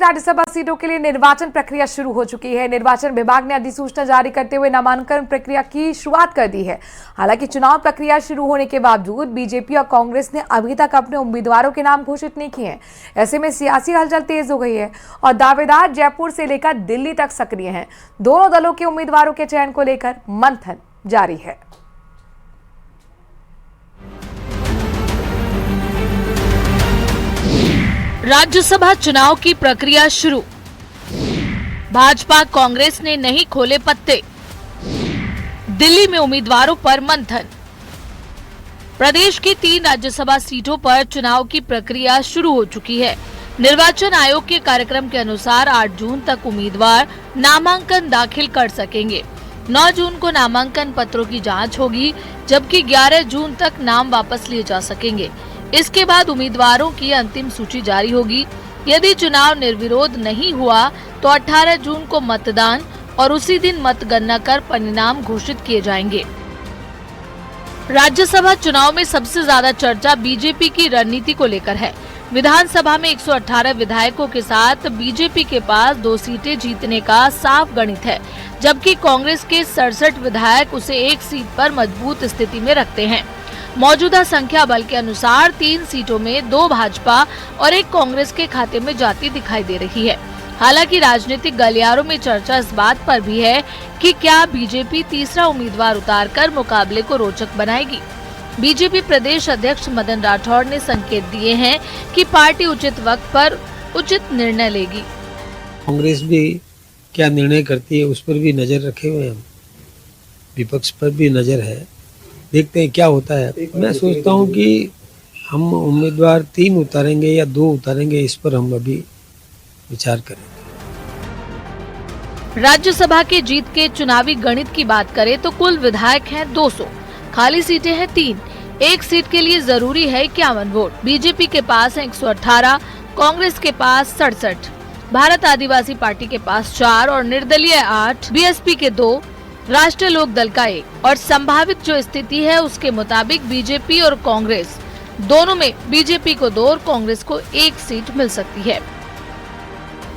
राज्यसभा सीटों के लिए निर्वाचन प्रक्रिया शुरू हो चुकी है। निर्वाचन विभाग ने अधिसूचना जारी करते हुए नामांकन प्रक्रिया की शुरुआत कर दी है। हालांकि चुनाव प्रक्रिया शुरू होने के बावजूद बीजेपी और कांग्रेस ने अभी तक अपने उम्मीदवारों के नाम घोषित नहीं किए हैं। ऐसे में सियासी हलचल तेज हो गई है और दावेदार जयपुर से लेकर दिल्ली तक सक्रिय हैं। दोनों दलों के उम्मीदवारों के चयन को लेकर मंथन जारी है। राज्यसभा चुनाव की प्रक्रिया शुरू। भाजपा कांग्रेस ने नहीं खोले पत्ते। दिल्ली में उम्मीदवारों पर मंथन। प्रदेश की 3 राज्यसभा सीटों पर चुनाव की प्रक्रिया शुरू हो चुकी है। निर्वाचन आयोग के कार्यक्रम के अनुसार 8 जून तक उम्मीदवार नामांकन दाखिल कर सकेंगे। 9 जून को नामांकन पत्रों की जांच होगी, जबकि 11 जून तक नाम वापस लिए जा सकेंगे। इसके बाद उम्मीदवारों की अंतिम सूची जारी होगी। यदि चुनाव निर्विरोध नहीं हुआ तो 18 जून को मतदान और उसी दिन मतगणना कर परिणाम घोषित किए जाएंगे। राज्यसभा चुनाव में सबसे ज्यादा चर्चा बीजेपी की रणनीति को लेकर है। विधानसभा में 118 विधायकों के साथ बीजेपी के पास 2 सीटें जीतने का साफ गणित है, जबकि कांग्रेस के 67 विधायक उसे 1 सीट पर मजबूत स्थिति में रखते हैं। मौजूदा संख्या बल के अनुसार 3 सीटों में 2 भाजपा और 1 कांग्रेस के खाते में जाती दिखाई दे रही है। हालांकि राजनीतिक गलियारों में चर्चा इस बात पर भी है कि क्या बीजेपी तीसरा उम्मीदवार उतारकर मुकाबले को रोचक बनाएगी। बीजेपी प्रदेश अध्यक्ष मदन राठौड़ ने संकेत दिए हैं कि पार्टी उचित वक्त पर उचित निर्णय लेगी। कांग्रेस भी क्या निर्णय करती है उस पर भी नजर रखे हुए हम, विपक्ष पर भी नजर है, देखते हैं क्या होता है। मैं सोचता हूं कि हम उम्मीदवार 3 उतारेंगे या 2 उतारेंगे, इस पर हम अभी विचार करेंगे। राज्यसभा के जीत के चुनावी गणित की बात करें तो कुल विधायक हैं 200, खाली सीटें हैं 3। 1 सीट के लिए जरूरी है 51 वोट। बीजेपी के पास है 118, कांग्रेस के पास 67, भारत आदिवासी पार्टी के पास 4 और निर्दलीय 8, बीएसपी के 2, राष्ट्रीय लोक दल का 1। और संभावित जो स्थिति है उसके मुताबिक बीजेपी और कांग्रेस दोनों में बीजेपी को 2 और कांग्रेस को 1 सीट मिल सकती है।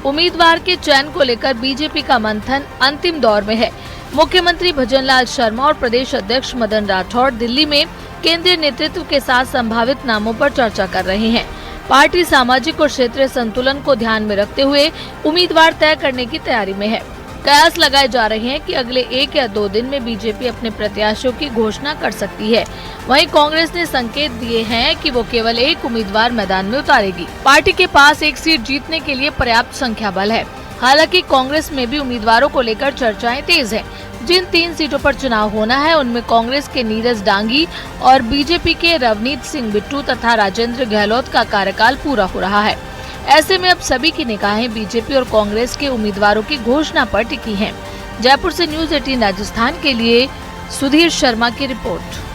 उम्मीदवार के चयन को लेकर बीजेपी का मंथन अंतिम दौर में है। मुख्यमंत्री भजनलाल शर्मा और प्रदेश अध्यक्ष मदन राठौड़ दिल्ली में केंद्रीय नेतृत्व के साथ संभावित नामों पर चर्चा कर रहे हैं। पार्टी सामाजिक और क्षेत्रीय संतुलन को ध्यान में रखते हुए उम्मीदवार तय करने की तैयारी में है। कयास लगाए जा रहे हैं कि अगले 1 या 2 दिन में बीजेपी अपने प्रत्याशियों की घोषणा कर सकती है। वहीं कांग्रेस ने संकेत दिए हैं कि वो केवल 1 उम्मीदवार मैदान में उतारेगी। पार्टी के पास 1 सीट जीतने के लिए पर्याप्त संख्या बल है। हालांकि कांग्रेस में भी उम्मीदवारों को लेकर चर्चाएं तेज हैं। जिन 3 सीटों पर चुनाव होना है उनमें कांग्रेस के नीरज डांगी और बीजेपी के रवनीत सिंह बिट्टू तथा राजेंद्र गहलोत का कार्यकाल पूरा हो रहा है। ऐसे में अब सभी की निगाहें बीजेपी और कांग्रेस के उम्मीदवारों की घोषणा पर टिकी हैं। जयपुर से न्यूज़ 18 राजस्थान के लिए सुधीर शर्मा की रिपोर्ट।